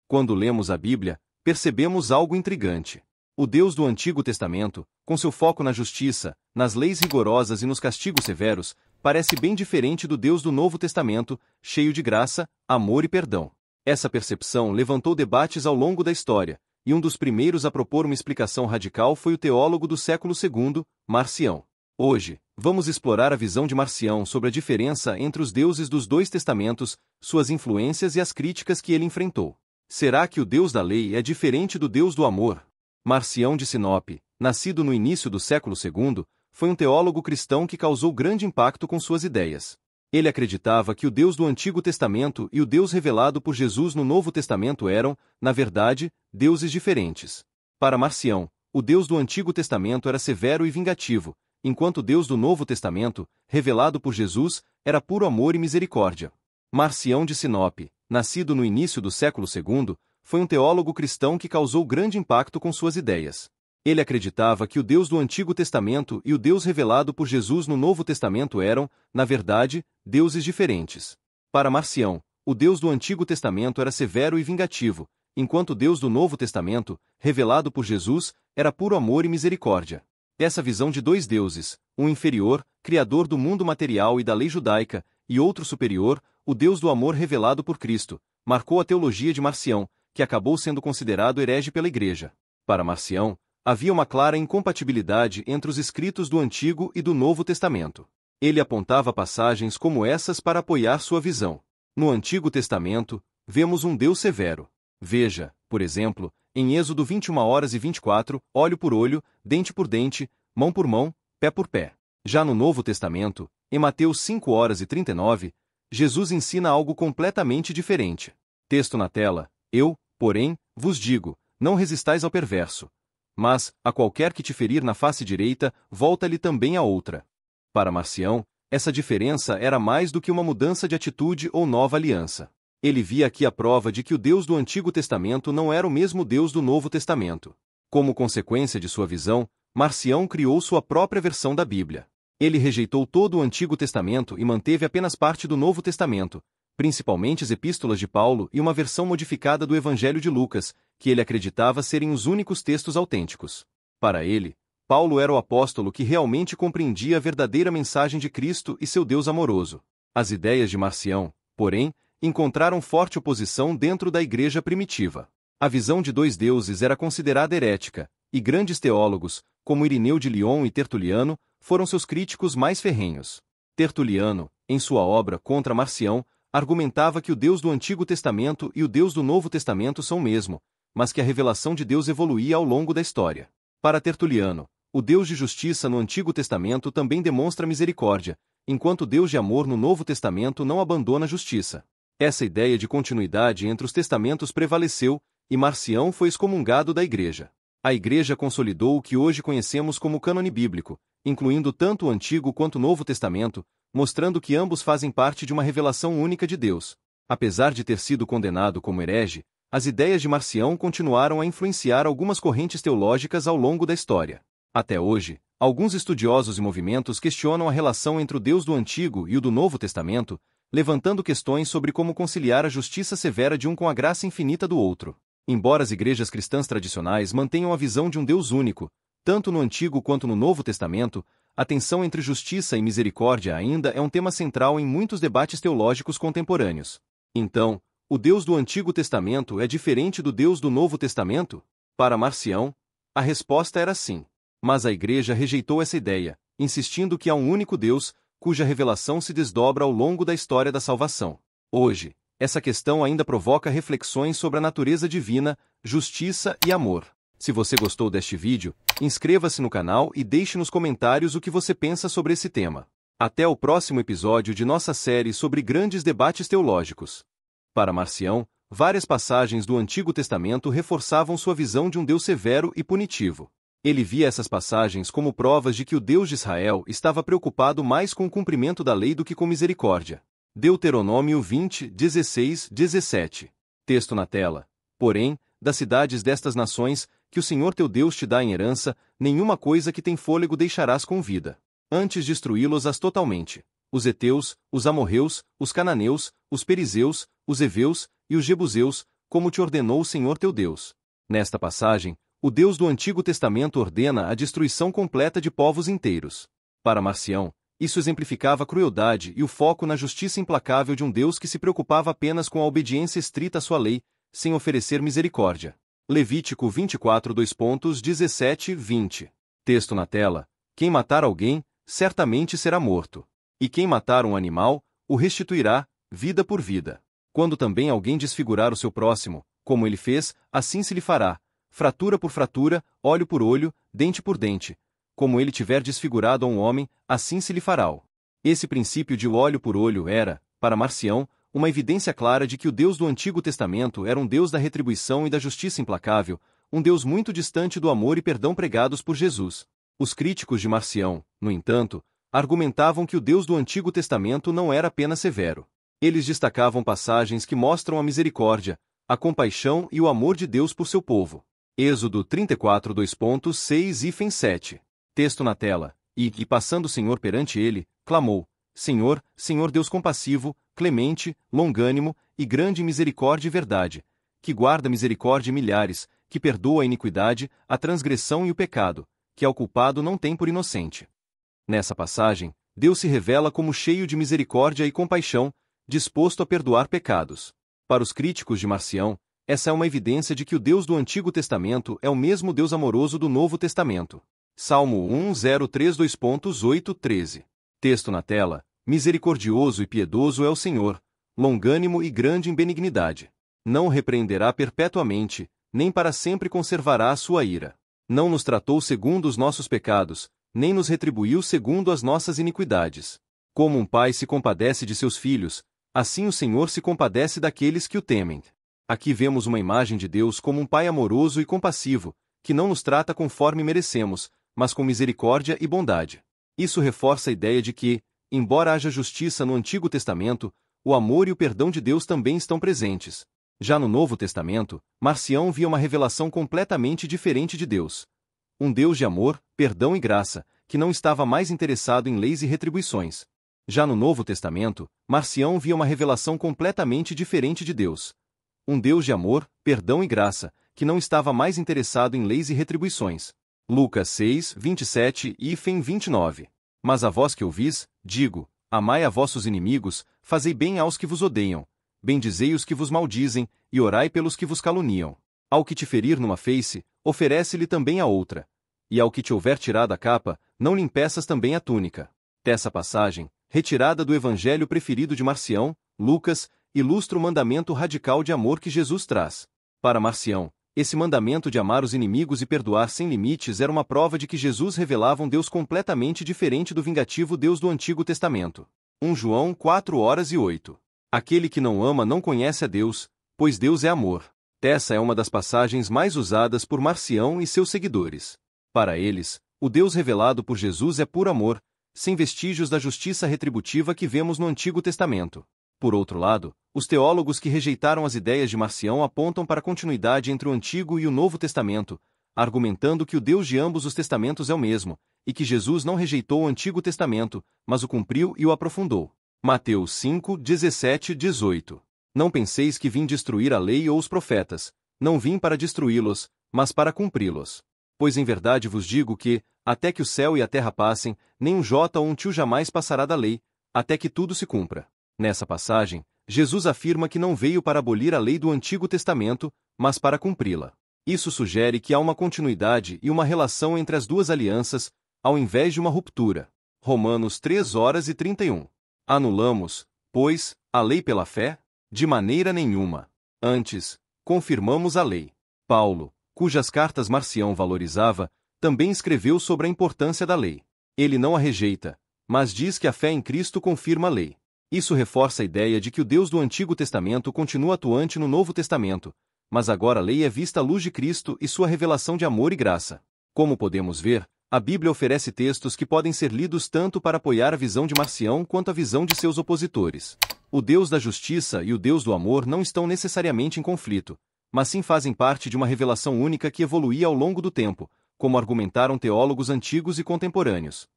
Quando lemos a Bíblia, percebemos algo intrigante. O Deus do Antigo Testamento, com seu foco na justiça, nas leis rigorosas e nos castigos severos, parece bem diferente do Deus do Novo Testamento, cheio de graça, amor e perdão. Essa percepção levantou debates ao longo da história, e um dos primeiros a propor uma explicação radical foi o teólogo do século II, Marcião. Hoje, vamos explorar a visão de Marcião sobre a diferença entre os deuses dos dois testamentos, suas influências e as críticas que ele enfrentou. Será que o Deus da lei é diferente do Deus do amor? Marcião de Sinope, nascido no início do século II, foi um teólogo cristão que causou grande impacto com suas ideias. Ele acreditava que o Deus do Antigo Testamento e o Deus revelado por Jesus no Novo Testamento eram, na verdade, deuses diferentes. Para Marcião, o Deus do Antigo Testamento era severo e vingativo, enquanto o Deus do Novo Testamento, revelado por Jesus, era puro amor e misericórdia. Marcião de Sinope, nascido no início do século II, foi um teólogo cristão que causou grande impacto com suas ideias. Ele acreditava que o Deus do Antigo Testamento e o Deus revelado por Jesus no Novo Testamento eram, na verdade, deuses diferentes. Para Marcião, o Deus do Antigo Testamento era severo e vingativo, enquanto o Deus do Novo Testamento, revelado por Jesus, era puro amor e misericórdia. Essa visão de dois deuses, um inferior, criador do mundo material e da lei judaica, e outro superior, o Deus do amor revelado por Cristo, marcou a teologia de Marcião, que acabou sendo considerado herege pela Igreja. Para Marcião, havia uma clara incompatibilidade entre os escritos do Antigo e do Novo Testamento. Ele apontava passagens como essas para apoiar sua visão. No Antigo Testamento, vemos um Deus severo. Veja, por exemplo, em Êxodo 21h24, olho por olho, dente por dente, mão por mão, pé por pé. Já no Novo Testamento, em Mateus 5h39, Jesus ensina algo completamente diferente. Texto na tela: Eu, porém, vos digo, não resistais ao perverso. Mas, a qualquer que te ferir na face direita, volta-lhe também a outra. Para Marcião, essa diferença era mais do que uma mudança de atitude ou nova aliança. Ele via aqui a prova de que o Deus do Antigo Testamento não era o mesmo Deus do Novo Testamento. Como consequência de sua visão, Marcião criou sua própria versão da Bíblia. Ele rejeitou todo o Antigo Testamento e manteve apenas parte do Novo Testamento, principalmente as epístolas de Paulo e uma versão modificada do Evangelho de Lucas, que ele acreditava serem os únicos textos autênticos. Para ele, Paulo era o apóstolo que realmente compreendia a verdadeira mensagem de Cristo e seu Deus amoroso. As ideias de Marcião, porém, encontraram forte oposição dentro da igreja primitiva. A visão de dois deuses era considerada herética, e grandes teólogos, como Irineu de Lyon e Tertuliano, foram seus críticos mais ferrenhos. Tertuliano, em sua obra Contra Marcião, argumentava que o Deus do Antigo Testamento e o Deus do Novo Testamento são o mesmo, mas que a revelação de Deus evoluía ao longo da história. Para Tertuliano, o Deus de justiça no Antigo Testamento também demonstra misericórdia, enquanto o Deus de amor no Novo Testamento não abandona a justiça. Essa ideia de continuidade entre os testamentos prevaleceu, e Marcião foi excomungado da Igreja. A Igreja consolidou o que hoje conhecemos como cânone bíblico, incluindo tanto o Antigo quanto o Novo Testamento, mostrando que ambos fazem parte de uma revelação única de Deus. Apesar de ter sido condenado como herege, as ideias de Marcião continuaram a influenciar algumas correntes teológicas ao longo da história. Até hoje, alguns estudiosos e movimentos questionam a relação entre o Deus do Antigo e o do Novo Testamento, levantando questões sobre como conciliar a justiça severa de um com a graça infinita do outro. Embora as igrejas cristãs tradicionais mantenham a visão de um Deus único, tanto no Antigo quanto no Novo Testamento, a tensão entre justiça e misericórdia ainda é um tema central em muitos debates teológicos contemporâneos. Então, o Deus do Antigo Testamento é diferente do Deus do Novo Testamento? Para Marcião, a resposta era sim. Mas a Igreja rejeitou essa ideia, insistindo que há um único Deus, cuja revelação se desdobra ao longo da história da salvação. Hoje, essa questão ainda provoca reflexões sobre a natureza divina, justiça e amor. Se você gostou deste vídeo, inscreva-se no canal e deixe nos comentários o que você pensa sobre esse tema. Até o próximo episódio de nossa série sobre grandes debates teológicos. Para Marcião, várias passagens do Antigo Testamento reforçavam sua visão de um Deus severo e punitivo. Ele via essas passagens como provas de que o Deus de Israel estava preocupado mais com o cumprimento da lei do que com misericórdia. Deuteronômio 20, 16, 17. Texto na tela. Porém, das cidades destas nações, que o Senhor teu Deus te dá em herança, nenhuma coisa que tem fôlego deixarás com vida. Antes destruí-los-ás totalmente. Os heteus, os amorreus, os cananeus, os perizeus, os heveus e os jebuseus, como te ordenou o Senhor teu Deus. Nesta passagem, o Deus do Antigo Testamento ordena a destruição completa de povos inteiros. Para Marcião, isso exemplificava a crueldade e o foco na justiça implacável de um Deus que se preocupava apenas com a obediência estrita à sua lei, sem oferecer misericórdia. Levítico 24, 17-20. Texto na tela. Quem matar alguém, certamente será morto. E quem matar um animal, o restituirá, vida por vida. Quando também alguém desfigurar o seu próximo, como ele fez, assim se lhe fará, fratura por fratura, olho por olho, dente por dente. Como ele tiver desfigurado a um homem, assim se lhe fará. Esse princípio de olho por olho era, para Marcião, uma evidência clara de que o Deus do Antigo Testamento era um Deus da retribuição e da justiça implacável, um Deus muito distante do amor e perdão pregados por Jesus. Os críticos de Marcião, no entanto, argumentavam que o Deus do Antigo Testamento não era apenas severo. Eles destacavam passagens que mostram a misericórdia, a compaixão e o amor de Deus por seu povo. Êxodo 34, 6-7. Texto na tela. E passando o Senhor perante ele, clamou: Senhor, Senhor Deus compassivo, clemente, longânimo, e grande em misericórdia e verdade, que guarda misericórdia em milhares, que perdoa a iniquidade, a transgressão e o pecado, que ao culpado não tem por inocente. Nessa passagem, Deus se revela como cheio de misericórdia e compaixão, disposto a perdoar pecados. Para os críticos de Marcião, essa é uma evidência de que o Deus do Antigo Testamento é o mesmo Deus amoroso do Novo Testamento. Salmo 103, 8-13. Texto na tela. Misericordioso e piedoso é o Senhor, longânimo e grande em benignidade. Não o repreenderá perpetuamente, nem para sempre conservará a sua ira. Não nos tratou segundo os nossos pecados, nem nos retribuiu segundo as nossas iniquidades. Como um pai se compadece de seus filhos, assim o Senhor se compadece daqueles que o temem. Aqui vemos uma imagem de Deus como um pai amoroso e compassivo, que não nos trata conforme merecemos, mas com misericórdia e bondade. Isso reforça a ideia de que, embora haja justiça no Antigo Testamento, o amor e o perdão de Deus também estão presentes. Já no Novo Testamento, Marcião via uma revelação completamente diferente de Deus. Um Deus de amor, perdão e graça, que não estava mais interessado em leis e retribuições. Já no Novo Testamento, Marcião via uma revelação completamente diferente de Deus. Um Deus de amor, perdão e graça, que não estava mais interessado em leis e retribuições. Lucas 6, 27 e 29. Mas a vós que ouvis, digo, amai a vossos inimigos, fazei bem aos que vos odeiam, bendizei os que vos maldizem, e orai pelos que vos caluniam. Ao que te ferir numa face, oferece-lhe também a outra. E ao que te houver tirado a capa, não lhe impeças também a túnica. Essa passagem, retirada do evangelho preferido de Marcião, Lucas, ilustra o mandamento radical de amor que Jesus traz. Para Marcião, esse mandamento de amar os inimigos e perdoar sem limites era uma prova de que Jesus revelava um Deus completamente diferente do vingativo Deus do Antigo Testamento. 1 João 4:8. Aquele que não ama não conhece a Deus, pois Deus é amor. Essa é uma das passagens mais usadas por Marcião e seus seguidores. Para eles, o Deus revelado por Jesus é puro amor, sem vestígios da justiça retributiva que vemos no Antigo Testamento. Por outro lado, os teólogos que rejeitaram as ideias de Marcião apontam para a continuidade entre o Antigo e o Novo Testamento, argumentando que o Deus de ambos os testamentos é o mesmo, e que Jesus não rejeitou o Antigo Testamento, mas o cumpriu e o aprofundou. Mateus 5, 17-18. Não penseis que vim destruir a lei ou os profetas, não vim para destruí-los, mas para cumpri-los. Pois em verdade vos digo que, até que o céu e a terra passem, nem um jota ou um tio jamais passará da lei, até que tudo se cumpra. Nessa passagem, Jesus afirma que não veio para abolir a lei do Antigo Testamento, mas para cumpri-la. Isso sugere que há uma continuidade e uma relação entre as duas alianças, ao invés de uma ruptura. Romanos 3:31. Anulamos, pois, a lei pela fé? De maneira nenhuma. Antes, confirmamos a lei. Paulo, cujas cartas Marcião valorizava, também escreveu sobre a importância da lei. Ele não a rejeita, mas diz que a fé em Cristo confirma a lei. Isso reforça a ideia de que o Deus do Antigo Testamento continua atuante no Novo Testamento, mas agora a lei é vista à luz de Cristo e sua revelação de amor e graça. Como podemos ver, a Bíblia oferece textos que podem ser lidos tanto para apoiar a visão de Marcião quanto a visão de seus opositores. O Deus da justiça e o Deus do amor não estão necessariamente em conflito, mas sim fazem parte de uma revelação única que evoluía ao longo do tempo, como argumentaram teólogos antigos e contemporâneos.